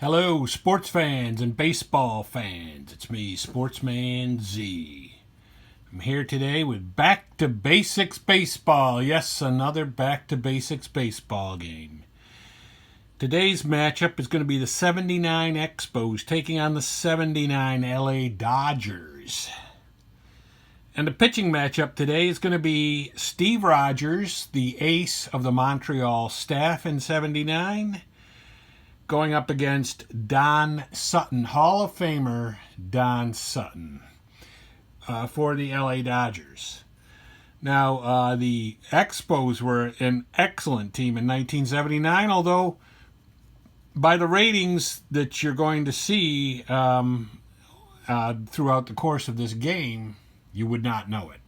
Hello, sports fans and baseball fans. It's me, Sportsman Z. I'm here today with Back to Basics Baseball. Yes, another Back to Basics baseball game. Today's matchup is going to be the 79 Expos taking on the 79 LA Dodgers. And the pitching matchup today is going to be Steve Rogers, the ace of the Montreal staff in 79, going up against Don Sutton, Hall of Famer Don Sutton, for the LA Dodgers. Now, the Expos were an excellent team in 1979, although by the ratings that you're going to see throughout the course of this game, you would not know it.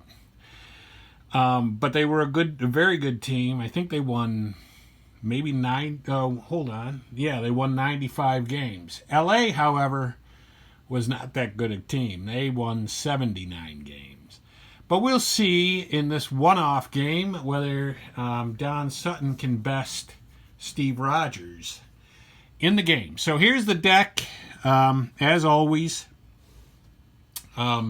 But they were a very good team. I think they won maybe they won 95 games. LA, however, was not that good a team. They won 79 games. But we'll see in this one-off game whether Don Sutton can best Steve Rogers in the game. So here's the deck. As always, we'll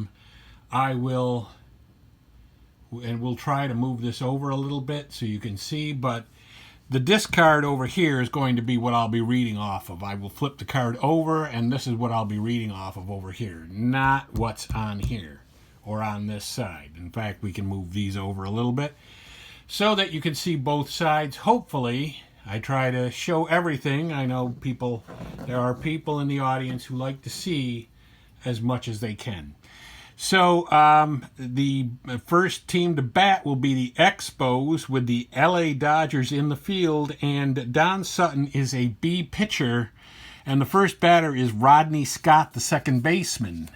try to move this over a little bit so you can see, but the discard over here is going to be what I'll be reading off of. I will flip the card over, and this is what I'll be reading off of over here, not what's on here or on this side. In fact, we can move these over a little bit so that you can see both sides. Hopefully, I try to show everything. I know there are people in the audience who like to see as much as they can. So the first team to bat will be the Expos with the LA Dodgers in the field, and Don Sutton is a B pitcher, and the first batter is Rodney Scott, the second baseman.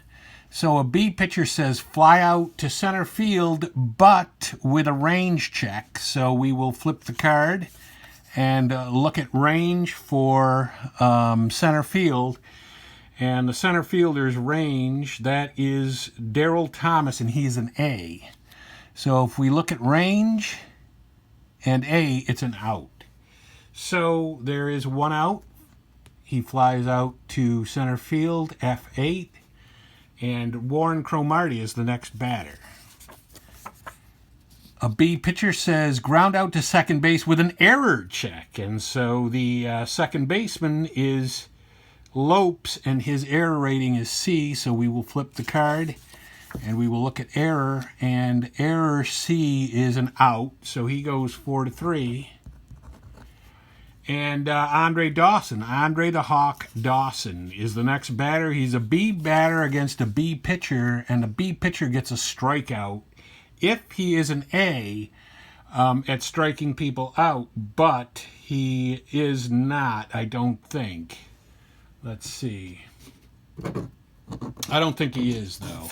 So a B pitcher says fly out to center field, but with a range check. So we will flip the card and look at range for center field. And the center fielder's range, that is Darryl Thomas, and he's an A. So if we look at range and A, it's an out. So there is one out. He flies out to center field, F8. And Warren Cromartie is the next batter. A B pitcher says ground out to second base with an error check. And so the second baseman is Lopes, and his error rating is C, so we will flip the card and we will look at error, and error C is an out, so he goes 4-3. And Andre the Hawk Dawson is the next batter. He's a B batter against a B pitcher, and the B pitcher gets a strikeout if he is an A at striking people out, but he is not, I don't think. Let's see. I don't think he is, though.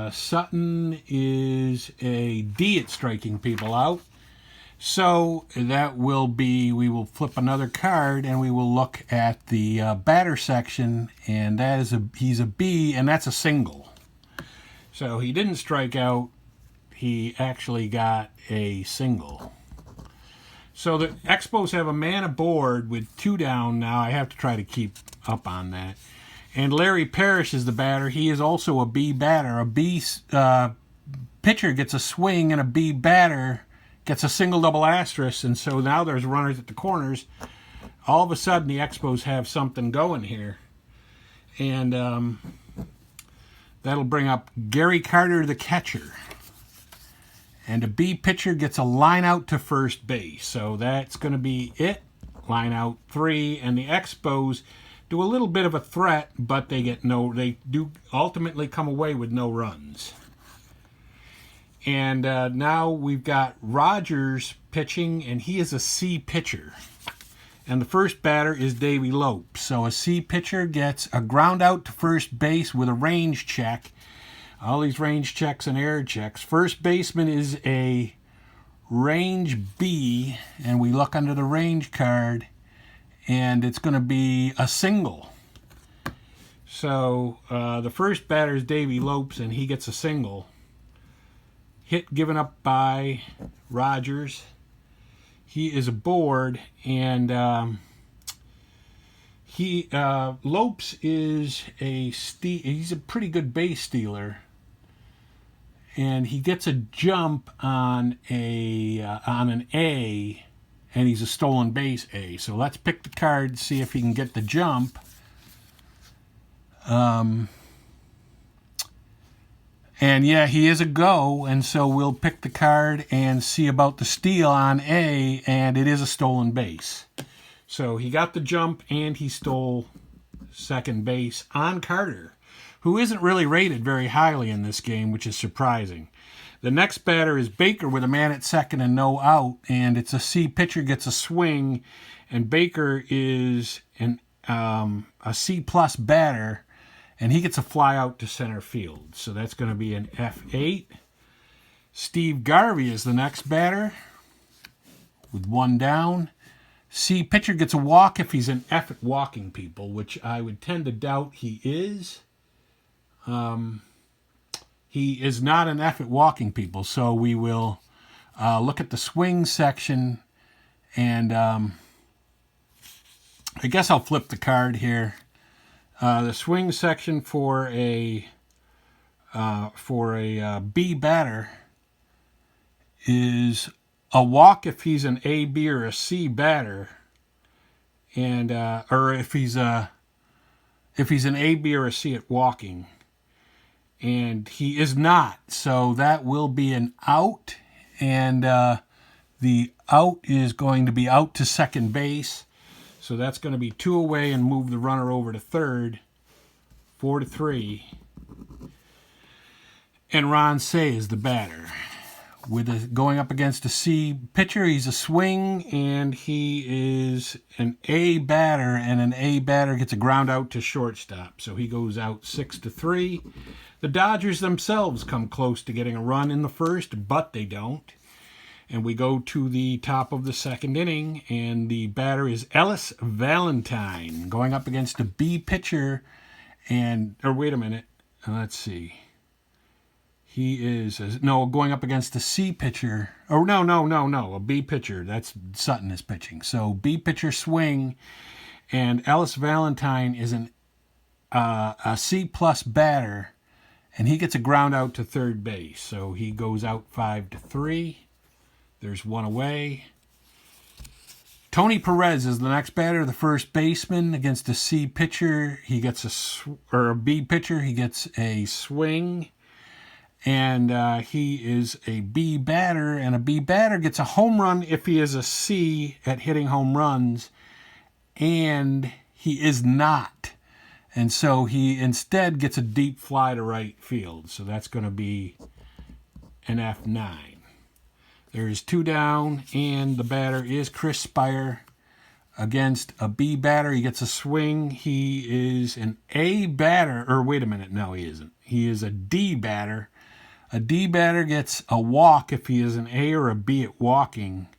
Sutton is a D at striking people out. So that will be, we will flip another card and we will look at the batter section, and he's a B, and that's a single. So he didn't strike out. He actually got a single. So the Expos have a man aboard with 2 down now. I have to try to keep up on that. And Larry Parrish is the batter. He is also a B batter. A B pitcher gets a swing, and a B batter gets a single, double, asterisk. And so now there's runners at the corners. All of a sudden, the Expos have something going here. And that'll bring up Gary Carter, the catcher. And a B pitcher gets a line out to first base. So that's going to be it. Line out 3. And the Expos do a little bit of a threat, but they do ultimately come away with no runs. And now we've got Rogers pitching, and he is a C pitcher. And the first batter is Davey Lopes. So a C pitcher gets a ground out to first base with a range check. All these range checks and error checks. First baseman is a range B, and we look under the range card, and it's going to be a single. So the first batter is Davey Lopes, and he gets a single. Hit given up by Rogers. He is aboard, and Lopes is he's a pretty good base stealer, and he gets a jump on an A, and he's a stolen base A. So let's pick the card, see if he can get the jump. And yeah, he is a go, and so we'll pick the card and see about the steal on A, and it is a stolen base. So he got the jump, and he stole second base on Carter, who isn't really rated very highly in this game, which is surprising. The next batter is Baker with a man at second and no out, and it's a C pitcher gets a swing, and Baker is a C-plus batter, and he gets a fly out to center field. So that's going to be an F8. Steve Garvey is the next batter with one down. C pitcher gets a walk if he's an F at walking people, which I would tend to doubt he is. He is not an F at walking people, so we will look at the swing section, and I guess I'll flip the card here. The swing section for a B batter is a walk if he's an A, B, or a C batter, and or if he's an A, B, or a C at walking, and he is not. So that will be an out, and the out is going to be out to second base. So that's going to be 2 away and move the runner over to third, 4-3. And Ron Say is the batter. Going up against a C pitcher, he's a swing, and he is an A batter, and an A batter gets a ground out to shortstop. So he goes out 6-3. The Dodgers themselves come close to getting a run in the first, but they don't. And we go to the top of the second inning, and the batter is Ellis Valentine going up against a B pitcher. Wait a minute. Let's see. He is, going up against a C pitcher. Oh, no, a B pitcher. That's Sutton is pitching. So B pitcher swing, and Ellis Valentine is a C-plus batter, and he gets a ground out to third base. So he goes out 5-3. There's one away. Tony Perez is the next batter, the first baseman, against a C pitcher. He gets a B pitcher. He gets a swing, and he is a B batter. And a B batter gets a home run if he is a C at hitting home runs, and he is not. And so he instead gets a deep fly to right field. So that's going to be an F9. There's 2 down, and the batter is Chris Spire against a B batter. He gets a swing. He is an A batter. Or wait a minute. No, he isn't. He is a D batter. A D batter gets a walk if he is an A or a B at walking.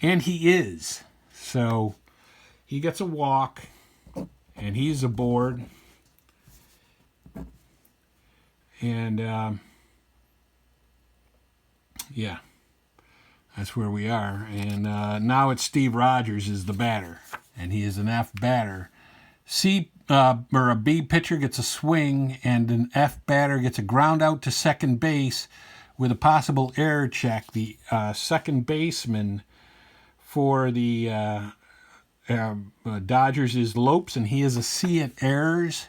And he is. So he gets a walk, and he's aboard. And, yeah. That's where we are. And now it's Steve Rogers is the batter, and he is an F batter. A B pitcher gets a swing, and an F batter gets a ground out to second base with a possible error check. The second baseman for the Dodgers is Lopes, and he is a C at errors.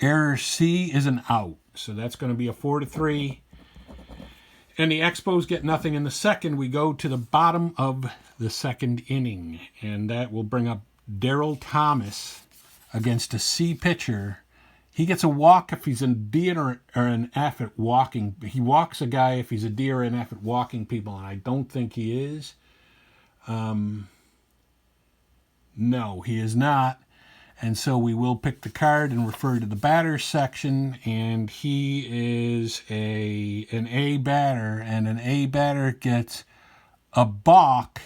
Error C is an out. So that's going to be a 4-3. And the Expos get nothing in the second. We go to the bottom of the second inning, and that will bring up Darryl Thomas against a C pitcher. He gets a walk if he's a D or an F at walking. He walks a guy if he's a D or an F at walking people, and I don't think he is. No, he is not. And so we will pick the card and refer to the batters section, and he is an A batter, and an A batter gets a balk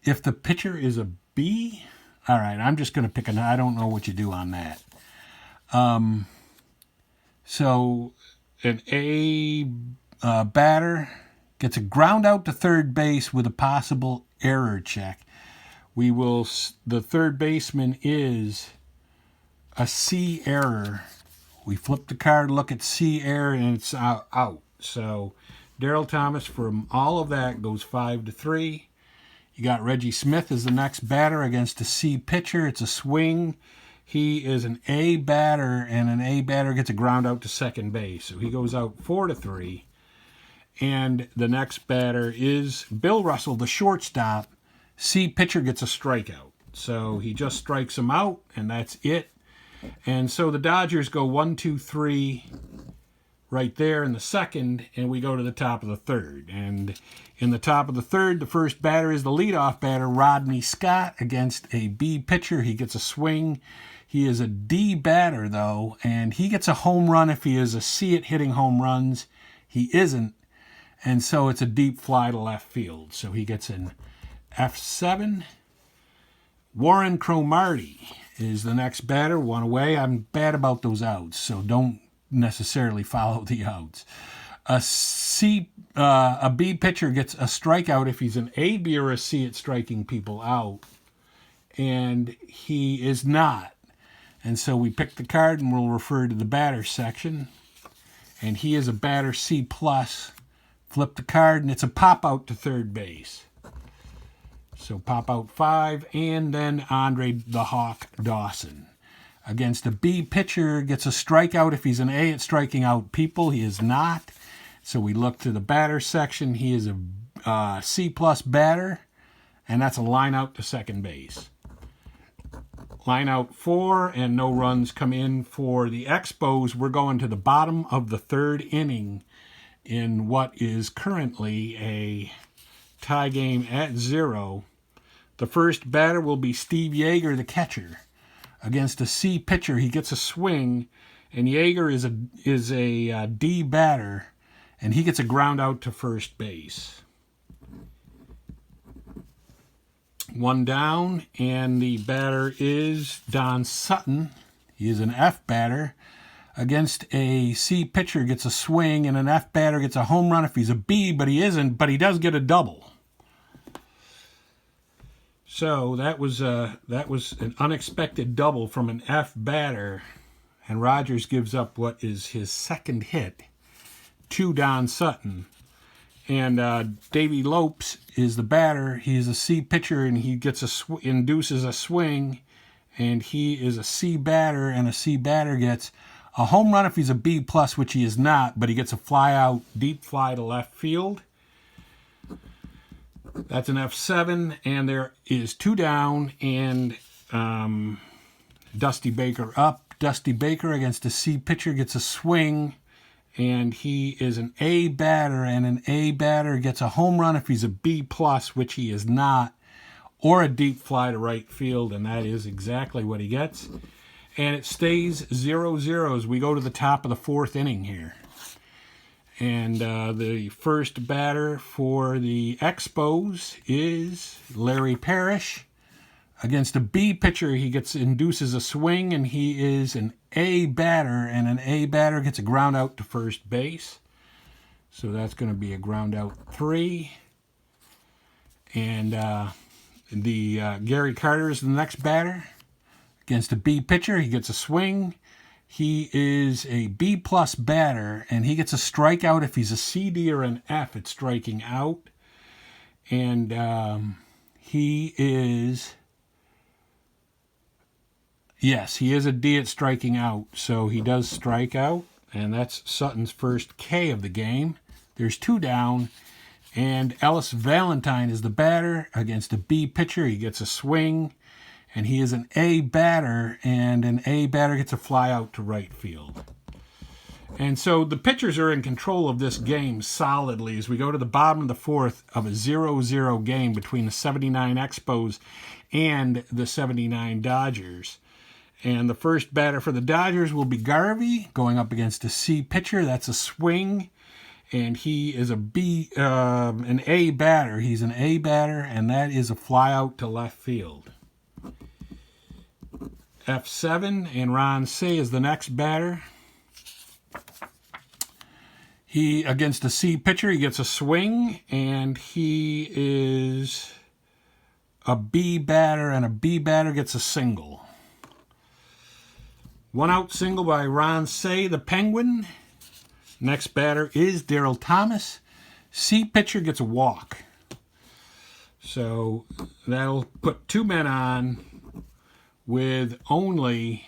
if the pitcher is a B. All right, I'm just going to pick I don't know what you do on that. So an A batter gets a ground out to third base with a possible error check. the third baseman is a C error. We flip the card, look at C error, and it's out. So Daryl Thomas from all of that goes 5-3. You got Reggie Smith as the next batter against a C pitcher. It's a swing. He is an A batter, and an A batter gets a ground out to second base. So he goes out 4-3. And the next batter is Bill Russell, the shortstop. C pitcher gets a strikeout. So he just strikes him out, and that's it. And so the Dodgers go 1-2-3 right there in the second, and we go to the top of the third. And in the top of the third, the first batter is the leadoff batter, Rodney Scott, against a B pitcher. He gets a swing. He is a D batter, though, and he gets a home run if he is a C at hitting home runs. He isn't, and so it's a deep fly to left field. So he gets an F7. Warren Cromartie is the next batter, one away. I'm bad about those outs, so don't necessarily follow the outs. A B pitcher gets a strikeout if he's an A, B, or a C at striking people out, and he is not. And so we pick the card and we'll refer to the batter section, and he is a batter C+. Flip the card and it's a pop out to third base. So pop out 5, and then Andre the Hawk Dawson against a B pitcher gets a strikeout if he's an A at striking out people. He is not. So we look to the batter section. He is a C+ batter, and that's a line out to second base. Line out 4, and no runs come in for the Expos. We're going to the bottom of the third inning in what is currently a tie game at 0. The first batter will be Steve Yeager, the catcher, against a C pitcher. He gets a swing, and Yeager is a D batter, and he gets a ground out to first base. One down, and the batter is Don Sutton. He is an F batter against a C pitcher, gets a swing, and an F batter gets a home run if he's a B, but he isn't, but he does get a double. So that was an unexpected double from an F batter, and Rogers gives up what is his second hit to Don Sutton. And Davey Lopes is the batter. He's a C pitcher, and he gets induces a swing, and he is a C batter, and a C batter gets a home run if he's a B+, which he is not, but he gets a fly out, deep fly to left field. That's an F7, and there is 2 down, and Dusty Baker up. Dusty Baker against a C pitcher gets a swing, and he is an A batter, and an A batter gets a home run if he's a B+, which he is not, or a deep fly to right field, and that is exactly what he gets. And it stays 0-0 as we go to the top of the fourth inning here. And the first batter for the Expos is Larry Parrish. Against a B pitcher, he induces a swing, and he is an A batter, and an A batter gets a ground out to first base. So that's going to be a ground out 3. And Gary Carter is the next batter. Against a B pitcher, he gets a swing. He is a B+ batter, and he gets a strikeout if he's a C, D, or an F at striking out. And he is a D at striking out, so he does strike out, and that's Sutton's first K of the game. There's 2 down, and Ellis Valentine is the batter against a B pitcher. He gets a swing, and he is an A batter, and an A batter gets a fly out to right field. And so the pitchers are in control of this game solidly as we go to the bottom of the fourth of a 0-0 game between the 79 Expos and the 79 Dodgers. And the first batter for the Dodgers will be Garvey going up against a C pitcher. That's a swing. And he is an A batter. He's an A batter, and that is a fly out to left field. F7, and Ron Say is the next batter. He, against a C pitcher, he gets a swing, and he is a B batter, and a B batter gets a single. 1 out single by Ron Say, the Penguin. Next batter is Daryl Thomas. C pitcher gets a walk. So that'll put 2 men on with only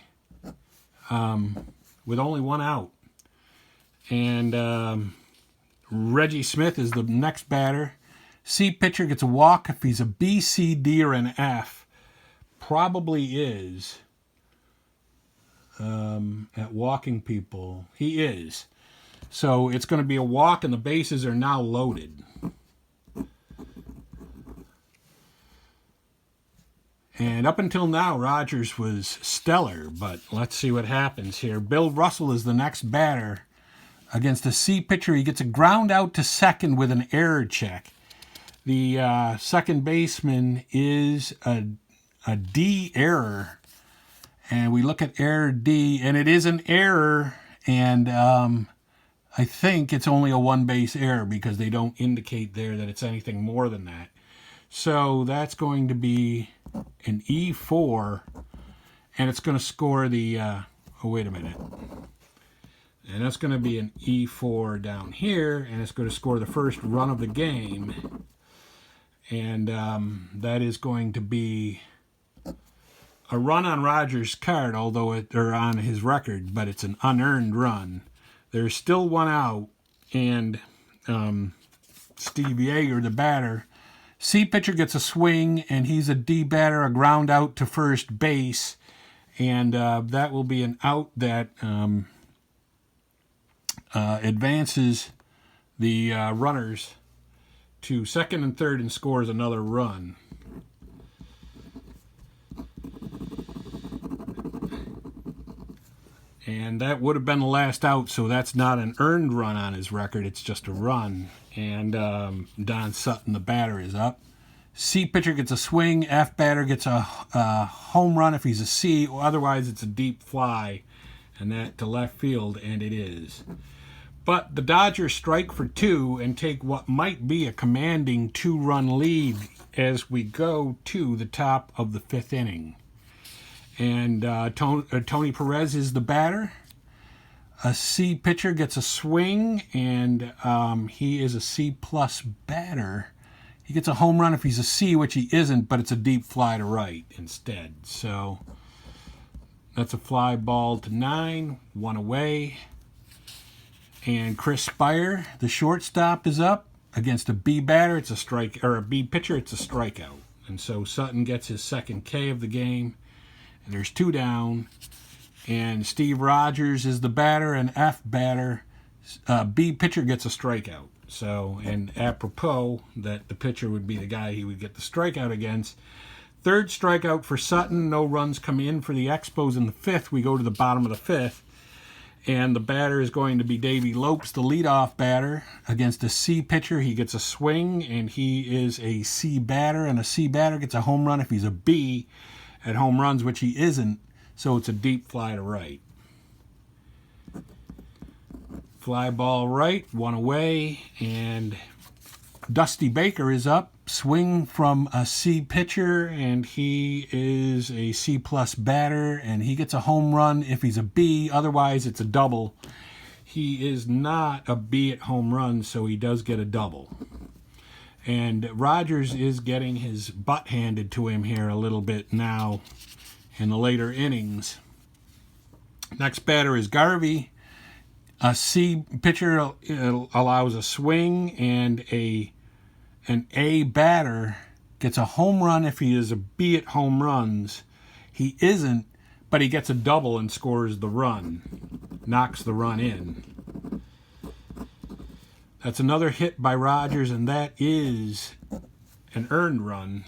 1 out. And Reggie Smith is the next batter. C pitcher gets a walk. If he's a B, C, D, or an F, probably is at walking people. He is. So it's going to be a walk, and the bases are now loaded. And up until now, Rogers was stellar, but let's see what happens here. Bill Russell is the next batter. Against a C pitcher, he gets a ground out to second with an error check. The second baseman is a D error. And we look at error D, and it is an error, and I think it's only a 1-base error because they don't indicate there that it's anything more than that. So that's going to be an E4, and it's going to score the, oh, wait a minute. And that's going to be an E4 down here, and it's going to score the first run of the game. And that is going to be a run on Rogers' card, or on his record, but it's an unearned run. There's still 1 out, and Steve Yeager, the batter, C pitcher gets a swing, and he's a D batter, a ground out to first base, and that will be an out that advances the runners to second and third and scores another run. And that would have been the last out, so that's not an earned run on his record. It's just a run. And Don Sutton, the batter, is up. C pitcher gets a swing. F batter gets a home run if he's a C. Otherwise, it's a deep fly, and that to left field, and it is. But the Dodgers strike for 2 and take what might be a commanding 2-run lead as we go to the top of the 5th inning. And Tony Perez is the batter. A C pitcher gets a swing, and he is a C-plus batter. He gets a home run if he's a C, which he isn't, but it's a deep fly to right instead. So that's a fly ball to 9, 1 away. And Chris Spire, the shortstop, is up against a B batter. It's a strike, or a B pitcher. It's a strikeout. And so Sutton gets his second K of the game. And there's 2 down. And Steve Rogers is the batter, and F batter. B pitcher gets a strikeout. So, and apropos that the pitcher would be the guy he would get the strikeout against. Third strikeout for Sutton. No runs come in for the Expos in the 5th. We go to the bottom of the 5th. And the batter is going to be Davey Lopes, the leadoff batter, against a C pitcher. He gets a swing, and he is a C batter, and a C batter gets a home run if he's a B at home runs, which he isn't, so it's a deep fly to right. Fly ball right, 1 away, and Dusty Baker is up. Swing from a C pitcher, and he is a C-plus batter, and he gets a home run if he's a B. Otherwise, it's a double. He is not a B at home runs, so he does get a double. And Rogers is getting his butt handed to him here a little bit now in the later innings. Next batter is Garvey. A C pitcher allows a swing, and an A batter gets a home run if he is a B at home runs. He isn't, but he gets a double and scores the run, knocks the run in. That's another hit by Rogers, and that is an earned run.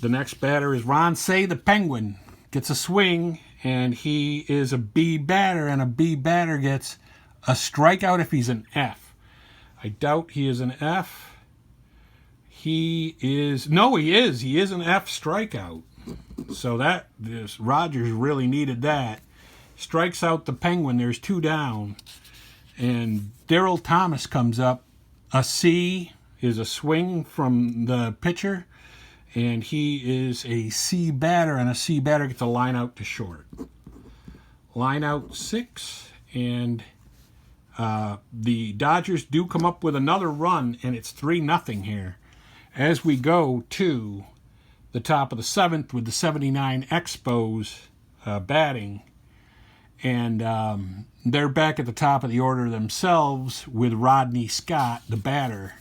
The next batter is Ron Say, the Penguin. Gets a swing, and he is a B batter, and a B batter gets a strikeout if he's an F. I doubt he is an F. He is an F strikeout. So Rogers really needed that. Strikes out the Penguin. There's 2 down. And Daryl Thomas comes up. A C is a swing from the pitcher. and he is a C batter, and a C batter gets a line out to short. Line out 6, and the Dodgers do come up with another run, and it's 3-0 here. As we go to the top of the 7th with the 79 Expos batting, and they're back at the top of the order themselves with Rodney Scott, the batter.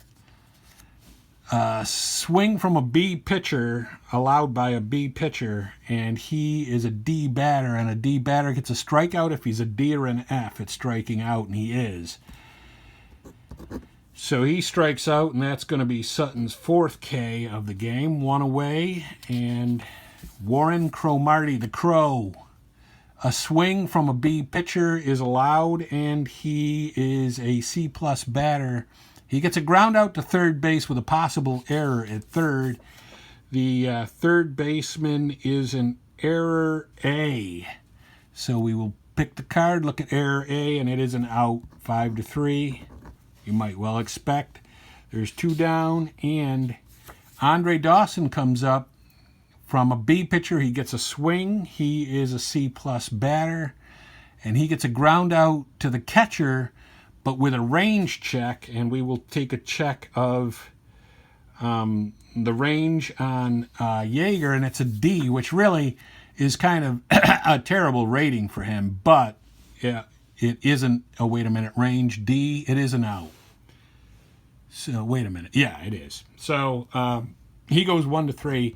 Swing from a B pitcher allowed by a B pitcher, and he is a D batter, and a D batter gets a strikeout. If he's a D or an F, it's striking out, and he is. So he strikes out, and that's going to be Sutton's 4th K of the game. 1 away, and Warren Cromartie, the Crow. A swing from a B pitcher is allowed, and he is a C-plus batter. He gets a ground out to third base with a possible error at third. The third baseman is an error A. So we will pick the card, look at error A, and it is an out, 5-3. You might well expect. There's 2 down, and Andre Dawson comes up from a B pitcher. He gets a swing. He is a C-plus batter, and he gets a ground out to the catcher, but with a range check, and we will take a check of the range on Yeager, and it's a D, which really is kind of a terrible rating for him, but yeah, it isn't a wait a minute range D, it is an out. So wait a minute, yeah, it is. So he goes 1-3.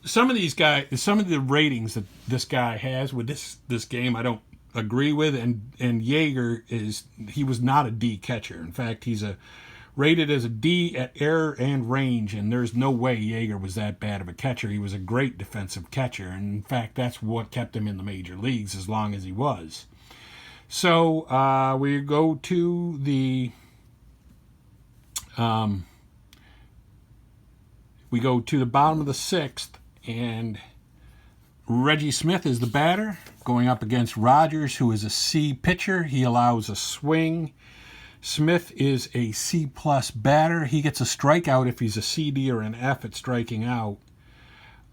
Some of these guys, some of the ratings that this guy has with this game, I don't agree with, and Yeager he was not a D catcher. In fact, he's rated as a D at error and range, and there's no way Yeager was that bad of a catcher. He was a great defensive catcher, and in fact, that's what kept him in the major leagues as long as he was. So we go to the bottom of the 6th, and Reggie Smith is the batter, going up against Rogers, who is a C pitcher. He allows a swing. Smith is a C-plus batter. He gets a strikeout if he's a C, D, or an F at striking out.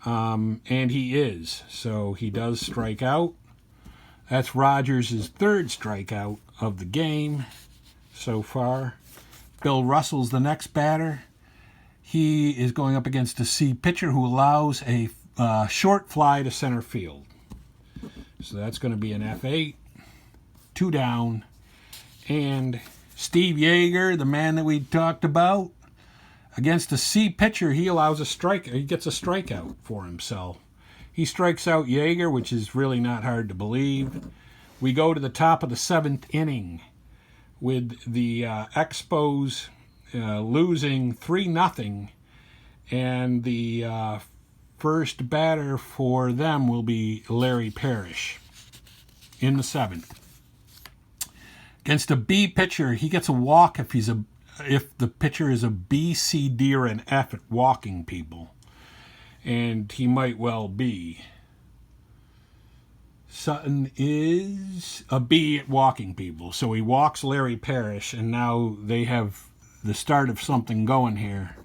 And he is. So he does strike out. That's Rogers' 3rd strikeout of the game so far. Bill Russell's the next batter. He is going up against a C pitcher who allows a short fly to center field. So that's going to be an F8. 2 down. And Steve Yeager, the man that we talked about, against a C pitcher, he allows a strike. He gets a strikeout for himself. He strikes out Yeager, which is really not hard to believe. We go to the top of the 7th inning with the Expos losing 3-0, and the first batter for them will be Larry Parrish in the 7th. Against a B pitcher, he gets a walk if the pitcher is a B, C, D, or an F at walking people. And he might well be. Sutton is a B at walking people. So he walks Larry Parrish, and now they have the start of something going here.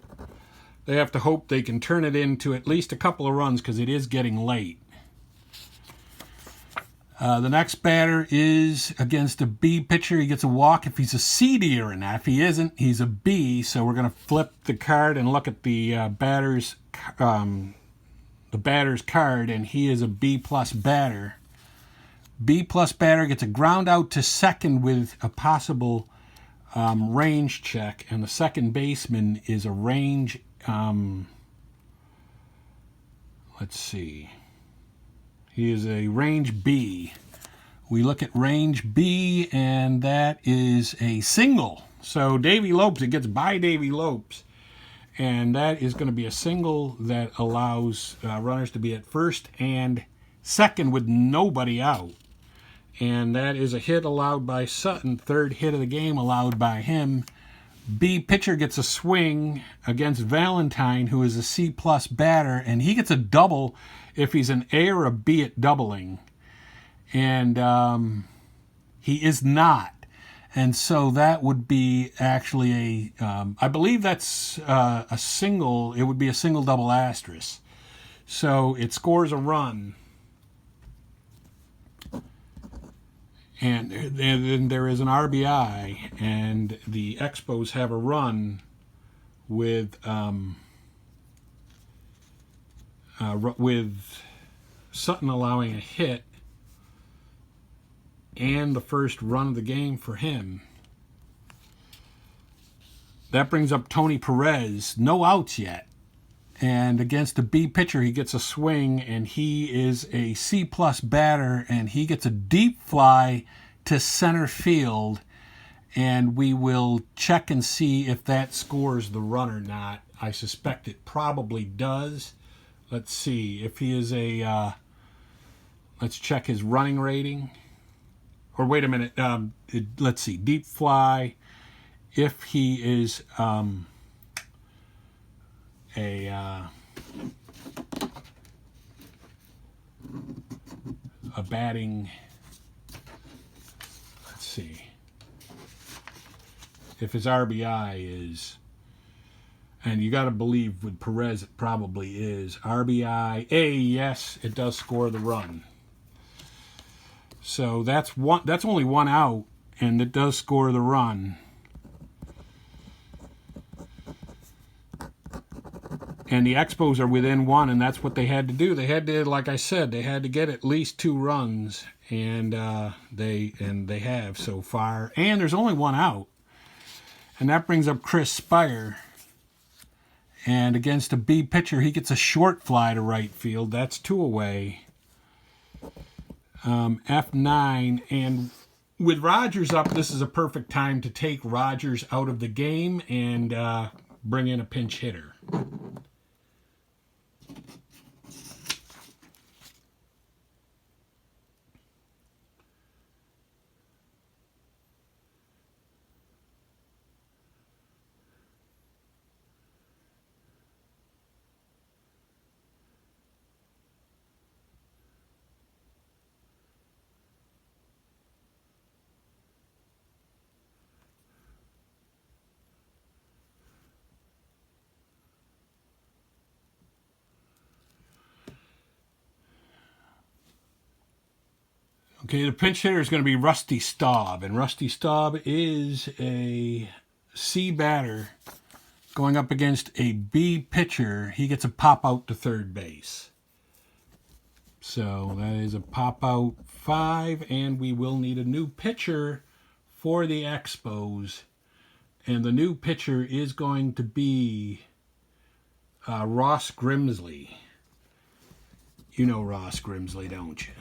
They have to hope they can turn it into at least a couple of runs, because it is getting late. The next batter is against a B pitcher. He gets a walk if he's a C, D, or an F. He isn't. He's a B. So we're going to flip the card and look at the batter's card, and he is a B-plus batter. B-plus batter gets a ground out to second with a possible range check, and the second baseman is a range. Let's see. He is a range B. We look at range B, and that is a single. So Davey Lopes, it gets by Davey Lopes, and that is going to be a single that allows runners to be at first and second with nobody out. And that is a hit allowed by Sutton, 3rd hit of the game allowed by him. B pitcher gets a swing against Valentine, who is a C-plus batter, and he gets a double if he's an A or a B at doubling. And he is not. And so that would be actually I believe that's a single, it would be a single double asterisk. So it scores a run. And then there is an RBI, and the Expos have a run with Sutton allowing a hit and the first run of the game for him. That brings up Tony Perez. No outs yet. And against a B pitcher, he gets a swing, and he is a C-plus batter, and he gets a deep fly to center field, and we will check and see if that scores the run or not. I suspect it probably does. Let's see. If he is let's check his running rating. Or wait a minute. Let's see. Deep fly. If he is a batting, let's see, if his RBI is, and you got to believe with Perez it probably is, RBI A, yes, it does score the run. So that's only one out, and it does score the run. And the Expos are within one, and that's what they had to do. They had to, like I said, they had to get at least 2 runs, and they have so far. And there's only one out, and that brings up Chris Spire. And against a B pitcher, he gets a short fly to right field. That's 2 away. F9, and with Rogers up, this is a perfect time to take Rogers out of the game and bring in a pinch hitter. Okay, the pinch hitter is going to be Rusty Staub, and Rusty Staub is a C batter going up against a B pitcher. He gets a pop out to third base. So that is a pop out 5, and we will need a new pitcher for the Expos. And the new pitcher is going to be Ross Grimsley. You know Ross Grimsley, don't you?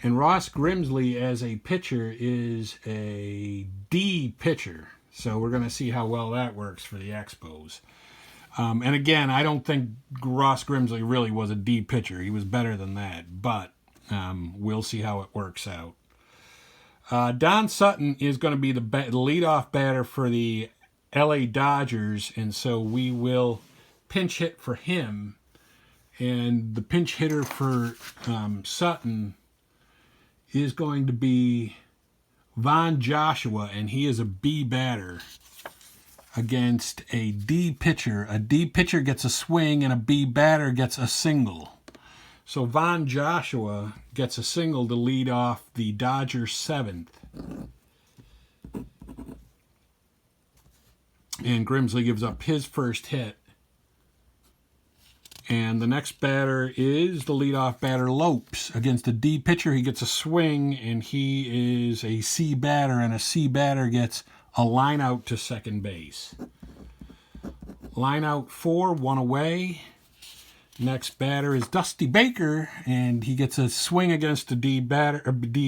And Ross Grimsley as a pitcher is a D pitcher. So we're going to see how well that works for the Expos. And again, I don't think Ross Grimsley really was a D pitcher. He was better than that. But we'll see how it works out. Don Sutton is going to be the leadoff batter for the LA Dodgers. And so we will pinch hit for him. And the pinch hitter for Sutton is going to be Von Joshua, and he is a B batter against a D pitcher. A D pitcher gets a swing, and a B batter gets a single. So Von Joshua gets a single to lead off the Dodgers' 7th. And Grimsley gives up his first hit. And the next batter is the leadoff batter, Lopes. Against a D pitcher, he gets a swing, and he is a C batter, and a C batter gets a line out to second base. Line out 4, 1 away. Next batter is Dusty Baker, and he gets a swing against a D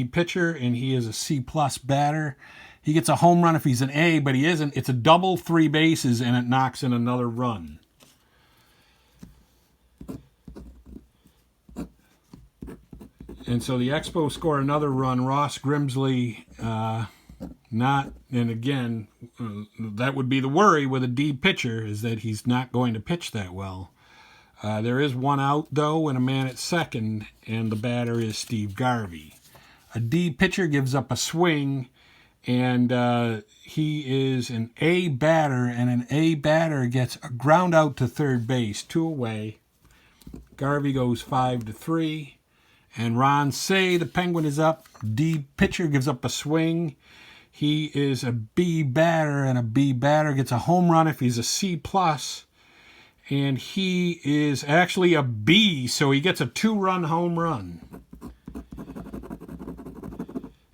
pitcher, and he is a C-plus batter. He gets a home run if he's an A, but he isn't. It's a double 3 bases, and it knocks in another run. And so the Expos score another run. Ross Grimsley, and again, that would be the worry with a D pitcher, is that he's not going to pitch that well. There is one out, though, and a man at second, and the batter is Steve Garvey. A D pitcher gives up a swing, and he is an A batter, and an A batter gets a ground out to third base, 2 away. Garvey goes 5-3. And Ron Say, the Penguin, is up. D pitcher gives up a swing. He is a B batter, and a B batter gets a home run if he's a C+. And he is actually a B, so he gets a 2-run home run.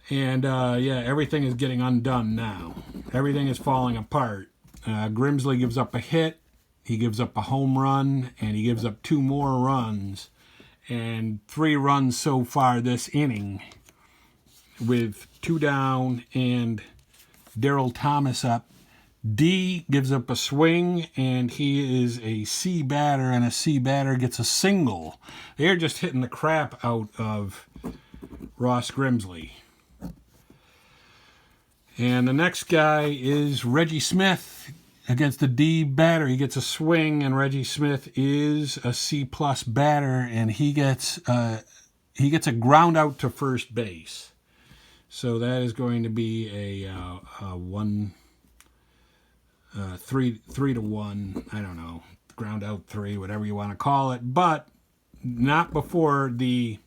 And, everything is getting undone now. Everything is falling apart. Grimsley gives up a hit. He gives up a home run, and he gives up 2 more runs. And 3 runs so far this inning, with 2 down and Daryl Thomas up. D gives up a swing, and he is a C batter, and a C batter gets a single. They're just hitting the crap out of Ross Grimsley. And the next guy is Reggie Smith against the D batter. He gets a swing, and Reggie Smith is a C+ batter, and he gets a ground out to first base. So that is going to be a 3-1. I don't know, ground out 3, whatever you want to call it, but not before the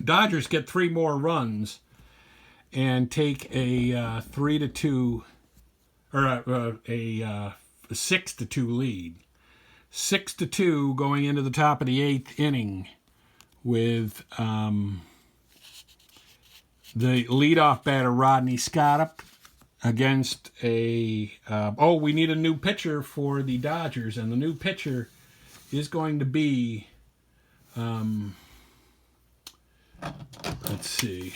Dodgers get 3 more runs and take a 3-2. Or a 6-2 lead. 6-2 going into the top of the 8th inning with the leadoff batter Rodney Scott up against we need a new pitcher for the Dodgers, and the new pitcher is going to be let's see.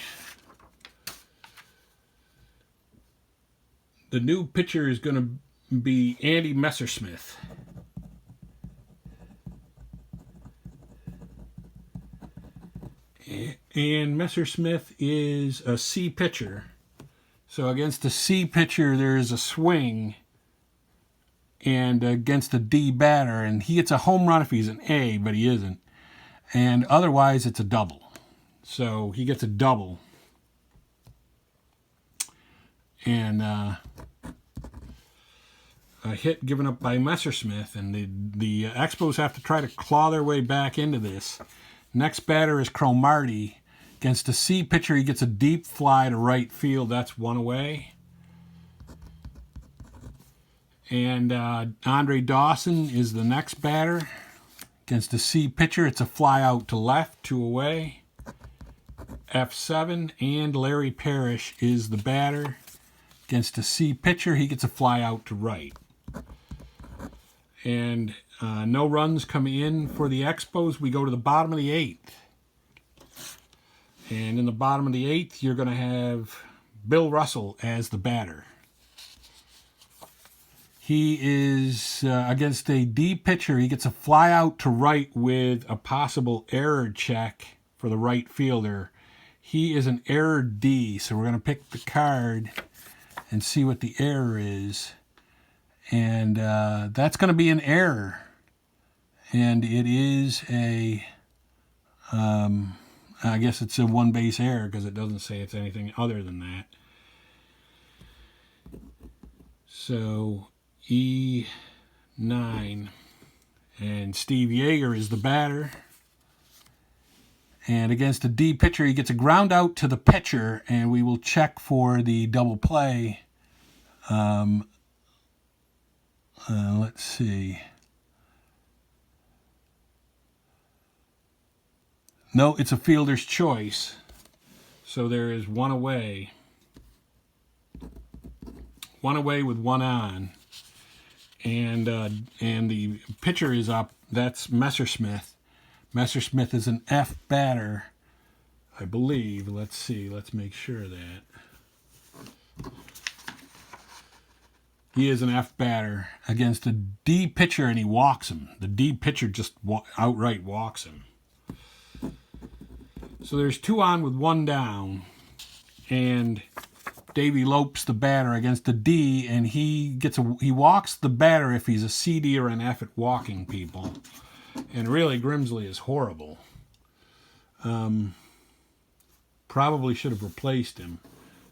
The new pitcher is going to be Andy Messersmith. And Messersmith is a C pitcher. So against the C pitcher, there is a swing. And against the D batter, and he gets a home run if he's an A, but he isn't. And otherwise, it's a double. So he gets a double. And a hit given up by Messersmith, and the Expos have to try to claw their way back into this. Next batter is Cromartie. Against a C pitcher, he gets a deep fly to right field. That's 1 away. And Andre Dawson is the next batter. Against a C pitcher, it's a fly out to left, 2 away. Ep11, and Larry Parrish is the batter. Against a C pitcher, he gets a fly out to right. And no runs come in for the Expos. We go to the bottom of the 8th. And in the bottom of the 8th, you're going to have Bill Russell as the batter. He is against a D pitcher. He gets a fly out to right with a possible error check for the right fielder. He is an error D, so we're going to pick the card and see what the error is. And that's going to be an error. And it is I guess it's a 1-base error because it doesn't say it's anything other than that. So E9. And Steve Yeager is the batter. And against a D pitcher, he gets a ground out to the pitcher, and we will check for the double play. Let's see. No, it's a fielder's choice. So there is 1 away. 1 away with 1 on. And the pitcher is up. That's Messersmith. Messersmith is an F batter, I believe. Let's see. Let's make sure of that. He is an F batter against a D pitcher, and he walks him. The D pitcher just outright walks him. So there's 2 on with 1 down, and Davey Lopes, the batter, against the D, and he walks the batter if he's a CD or an F at walking people. And really, Grimsley is horrible. Probably should have replaced him,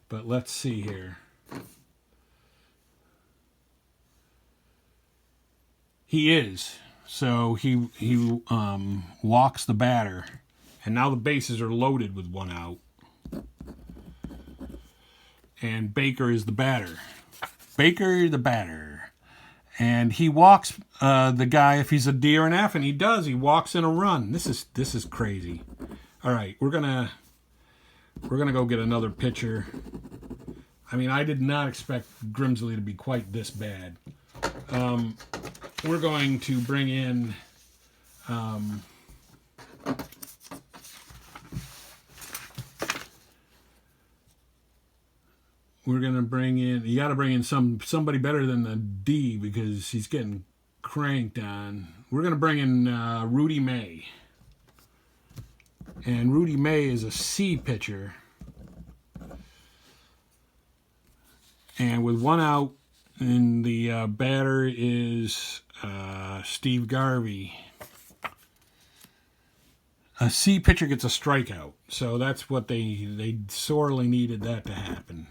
but let's see here. He is. So he walks the batter, and now the bases are loaded with one out. And Baker is the batter. Baker the batter. And he walks the guy if he's a D or an F, and he does. He walks in a run. This is crazy. All right, we're gonna go get another pitcher. I mean, I did not expect Grimsley to be quite this bad. We're going to bring in you got to bring in somebody better than the D because he's getting cranked on. We're going to bring in Rudy May. And Rudy May is a C pitcher. And with one out, and the batter is Steve Garvey. A C pitcher gets a strikeout. So that's what they sorely needed that to happen.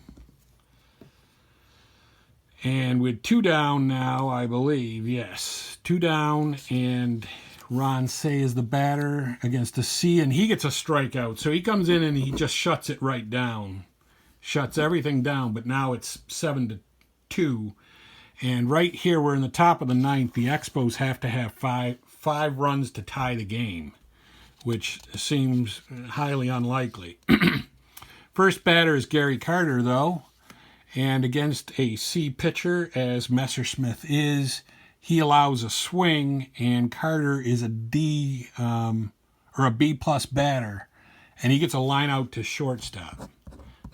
And with 2 down now, I believe, yes. 2 down, and Ron Say is the batter against a C, and he gets a strikeout. So he comes in and he just shuts it right down. Shuts everything down, but now it's 7-2. And right here, we're in the top of the 9th. The Expos have to have five runs to tie the game, which seems highly unlikely. First batter is Gary Carter, though. And against a C pitcher, as Messersmith is, he allows a swing, and Carter is a D or a B-plus batter, and he gets a line out to shortstop.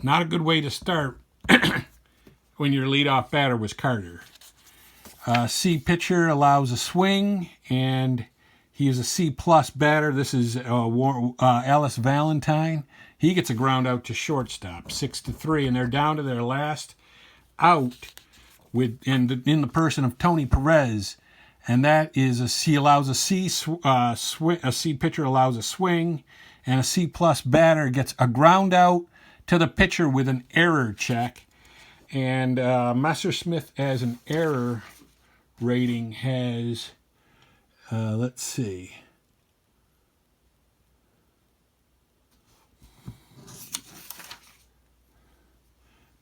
Not a good way to start when your leadoff batter was Carter. C pitcher allows a swing, and he is a C-plus batter. This is Ellis Valentine. He gets a ground out to shortstop, 6-3, and they're down to their last out in the person of Tony Perez, and that is a C pitcher allows a swing, and a C-plus batter gets a ground out to the pitcher with an error check, and Messersmith as an error rating has let's see.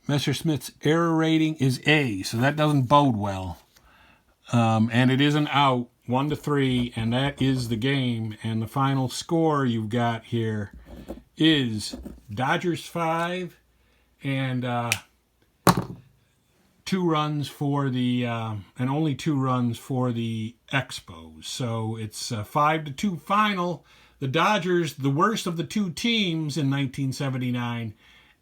Messersmith's error rating is A, so that doesn't bode well. And it is an out, 1-3, and that is the game. And the final score you've got here is Dodgers 5 and 2 runs for the and only 2 runs for the Expos. So it's a 5-2 final. The Dodgers, the worst of the 2 teams in 1979,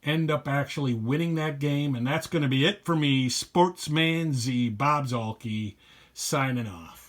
end up actually winning that game, and that's going to be it for me. Sportsman Z, Bob Zolke, signing off.